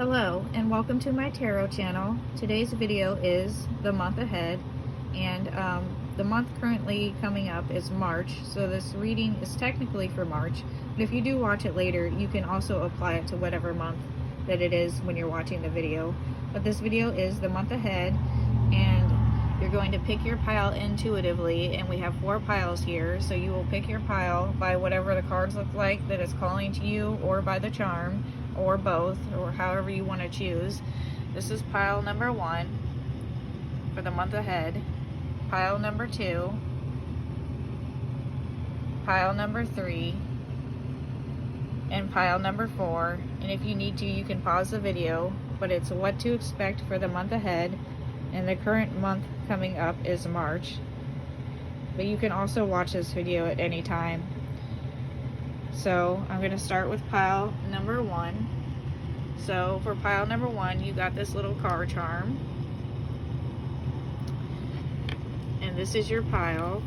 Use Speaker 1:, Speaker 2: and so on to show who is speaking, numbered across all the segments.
Speaker 1: Hello and welcome to my tarot channel. Today's video is the month ahead, and the month currently coming up is March, so this reading is technically for March, but if you do watch it later you can also apply it to whatever month that it is when you're watching the video. But this video is the month ahead, and you're going to pick your pile intuitively, and we have 4 piles here, so you will pick your pile by whatever the cards look like that is calling to you, or by the charm, or both, or however you want to choose. This is pile number 1 for the month ahead, pile number 2, pile number 3, and pile number 4. And if you need to, you can pause the video, but it's what to expect for the month ahead, and the current month coming up is March. But you can also watch this video at any time. So I'm going to start with pile number 1. So for pile number 1, you got this little car charm, and this is your pile,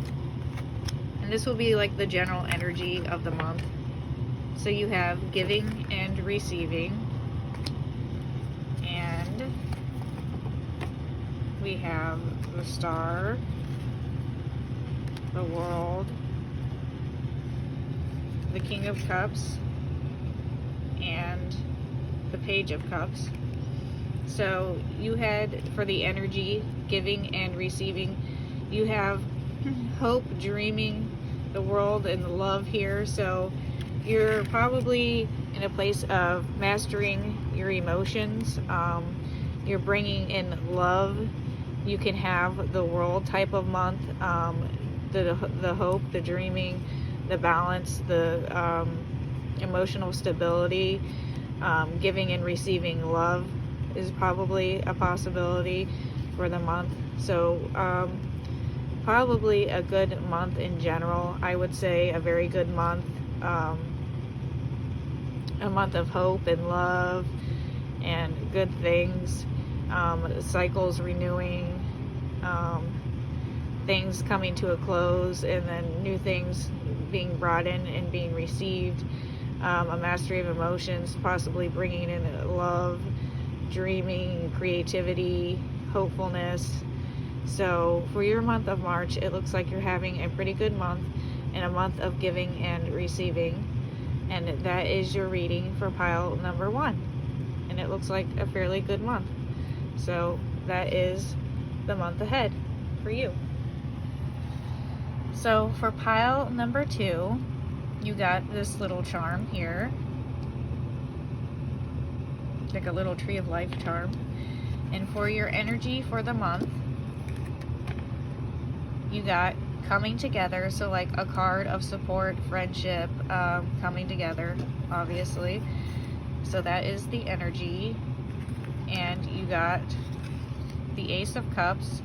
Speaker 1: and this will be like the general energy of the month. So you have giving and receiving, and we have the Star, the World, the King of Cups, and the Page of Cups. So you had, for the energy, giving and receiving, you have hope, dreaming, the world, and the love here. So you're probably in a place of mastering your emotions. You're bringing in love. You can have the world type of month, the hope, the dreaming, the balance, the emotional stability, giving and receiving love is probably a possibility for the month. So probably a good month in general. I would say a very good month, a month of hope and love and good things, cycles renewing, things coming to a close, and then new things being brought in and being received, a mastery of emotions, possibly bringing in love, dreaming, creativity, hopefulness. So for your month of March, it looks like you're having a pretty good month, and a month of giving and receiving, and that is your reading for pile number 1, and it looks like a fairly good month. So that is the month ahead for you. So for pile number 2, you got this little charm here, like a little tree of life charm. And for your energy for the month, you got coming together, so like a card of support, friendship, coming together, obviously. So that is the energy. And you got the Ace of Cups,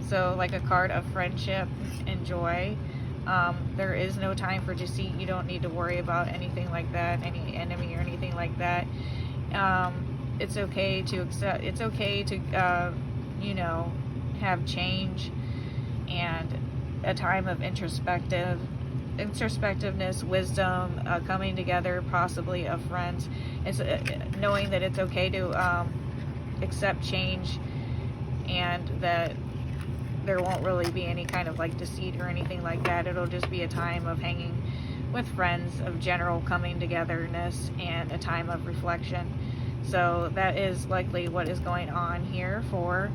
Speaker 1: so like a card of friendship and joy. There is no time for deceit. You don't need to worry about anything like that, any enemy or anything like that. It's okay to accept, it's okay to you know, have change, and a time of introspectiveness, wisdom, coming together, possibly of friends. It's knowing that it's okay to accept change, and that there won't really be any kind of like deceit or anything like that. It'll just be a time of hanging with friends, of general coming togetherness, and a time of reflection. So that is likely what is going on here for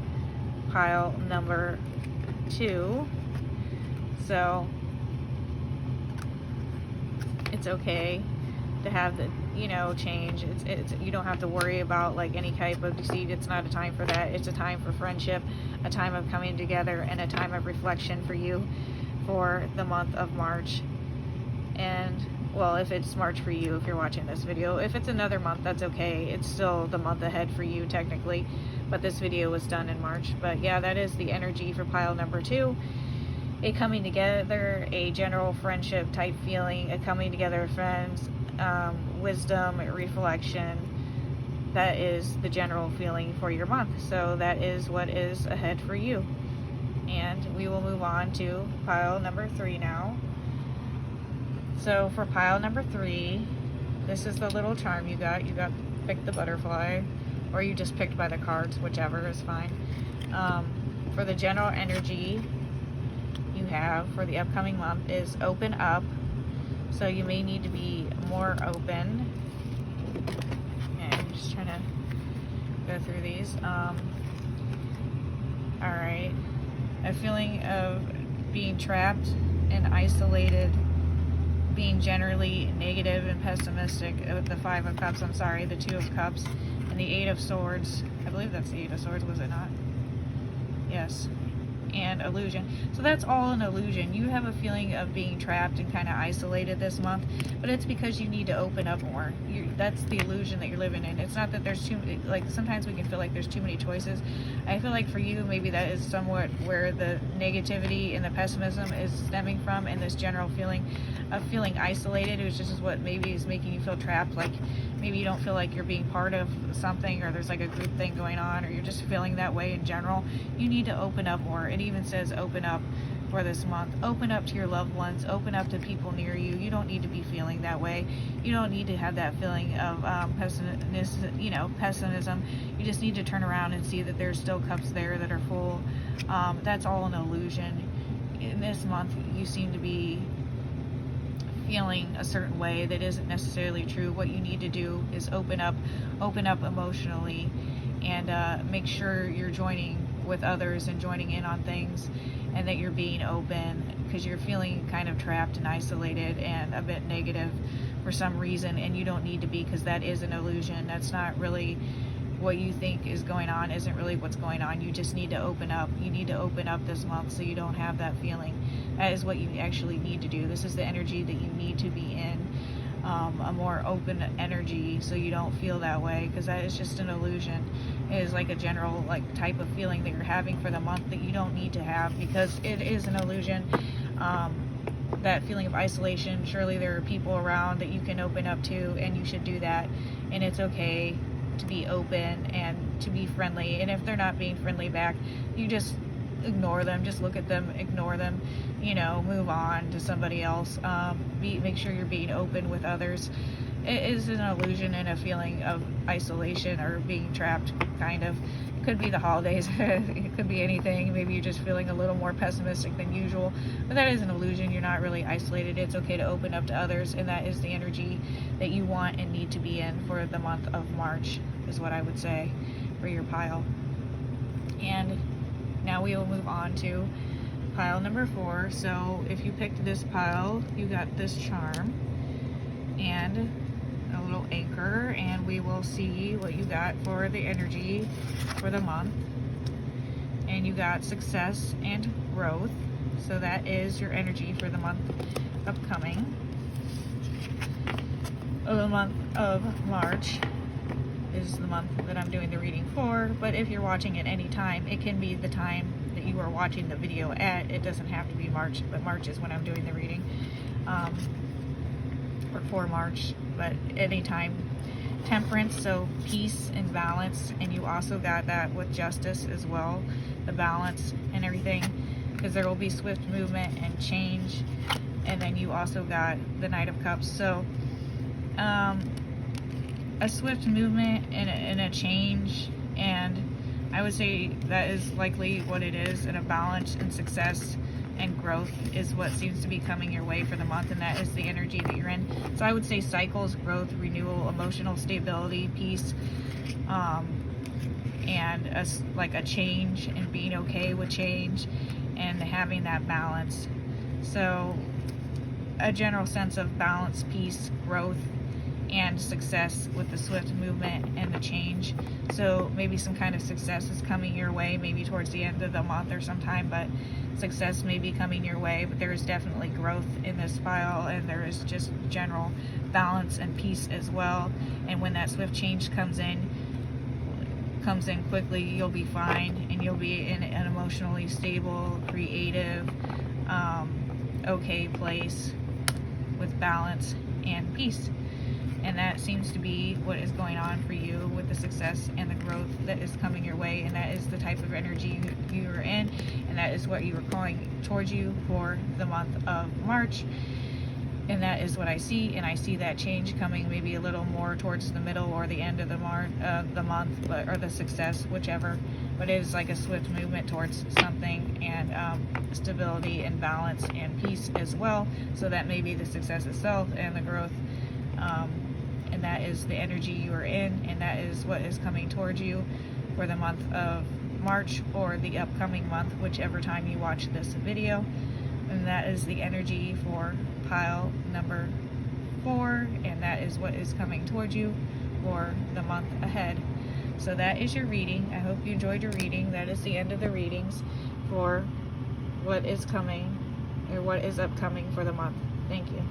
Speaker 1: pile number 2. So it's okay to have the, you know, change. It's you don't have to worry about like any type of deceit. It's not a time for that. It's a time for friendship, a time of coming together, and a time of reflection for you for the month of March. And well, if it's March for you, if you're watching this video, if it's another month, that's okay. It's still the month ahead for you technically, but this video was done in March. But yeah, that is the energy for pile number 2. A coming together, a general friendship type feeling, a coming together of friends, wisdom, reflection. That is the general feeling for your month. So that is what is ahead for you. And we will move on to pile number 3 now. So for pile number 3, this is the little charm you got. You got picked the butterfly, or you just picked by the cards, whichever is fine. For the general energy you have for the upcoming month is open up. So you may need to be more open. Okay, I'm just trying to go through these. Alright. A feeling of being trapped and isolated, being generally negative and pessimistic with the Five of Cups, the Two of Cups, and the Eight of Swords. I believe that's the Eight of Swords, was it not? Yes. And illusion. So that's all an illusion. You have a feeling of being trapped and kind of isolated this month, but it's because you need to open up more. That's the illusion that you're living in. It's not that there's too, like, sometimes we can feel like there's too many choices. I feel like for you, maybe that is somewhat where the negativity and the pessimism is stemming from, and this general feeling of feeling isolated, which is what maybe is making you feel trapped. Like maybe you don't feel like you're being part of something, or there's like a group thing going on, or you're just feeling that way in general. You need to open up more. It even says open up for this month. Open up to your loved ones. Open up to people near you. You don't need to be feeling that way. You don't need to have that feeling of pessimism. You just need to turn around and see that there's still cups there that are full. That's all an illusion. In this month, you seem to be feeling a certain way that isn't necessarily true. What you need to do is open up emotionally, and make sure you're joining with others and joining in on things, and that you're being open, because you're feeling kind of trapped and isolated and a bit negative for some reason, and you don't need to be, because that is an illusion. That's not really what you think is going on, isn't really what's going on. You just need to open up. You need to open up this month so you don't have that feeling. That is what you actually need to do. This is the energy that you need to be in, a more open energy, so you don't feel that way, because that is just an illusion. It is like a general type of feeling that you're having for the month that you don't need to have, because it is an illusion. That feeling of isolation, surely there are people around that you can open up to, and you should do that, and it's okay to be open and to be friendly. And if they're not being friendly back, you just ignore them, just look at them, ignore them, move on to somebody else. Make sure you're being open with others. It is an illusion and a feeling of isolation or being trapped, kind of. It could be the holidays, it could be anything. Maybe you're just feeling a little more pessimistic than usual, but that is an illusion. You're not really isolated. It's okay to open up to others, and that is the energy that you want and need to be in for the month of March, is what I would say for your pile. And now we will move on to pile number 4. So if you picked this pile, you got this charm and a little anchor, and we will see what you got for the energy for the month. And you got success and growth, so that is your energy for the month upcoming. The month of March is the month that I'm doing the reading for, but if you're watching at any time, it can be the time that you are watching the video at. It doesn't have to be March, but March is when I'm doing the reading, or for March, but anytime. Temperance, so peace and balance, and you also got that with justice as well, the balance and everything, because there will be swift movement and change. And then you also got the Knight of Cups, so a swift movement and a change, and I would say that is likely what it is, and a balance and success and growth is what seems to be coming your way for the month, and that is the energy that you're in. So I would say cycles, growth, renewal, emotional stability, peace, and a change, and being okay with change, and having that balance. So a general sense of balance, peace, growth, and success with the swift movement and the change. So maybe some kind of success is coming your way, maybe towards the end of the month or sometime, but success may be coming your way. But there is definitely growth in this pile, and there is just general balance and peace as well. And when that swift change comes in quickly, you'll be fine, and you'll be in an emotionally stable, creative, okay place with balance and peace. And that seems to be what is going on for you with the success and the growth that is coming your way, and that is the type of energy you are in, and that is what you are calling towards you for the month of March. And that is what I see, and I see that change coming maybe a little more towards the middle or the end of the month, or the success, whichever. But it is like a swift movement towards something, and stability and balance and peace as well. So that may be the success itself and the growth, and that is the energy you are in, and that is what is coming towards you for the month of March or the upcoming month, whichever time you watch this video. And that is the energy for pile number 4, and that is what is coming towards you for the month ahead. So that is your reading. I hope you enjoyed your reading. That is the end of the readings for what is coming, or what is upcoming for the month. Thank you.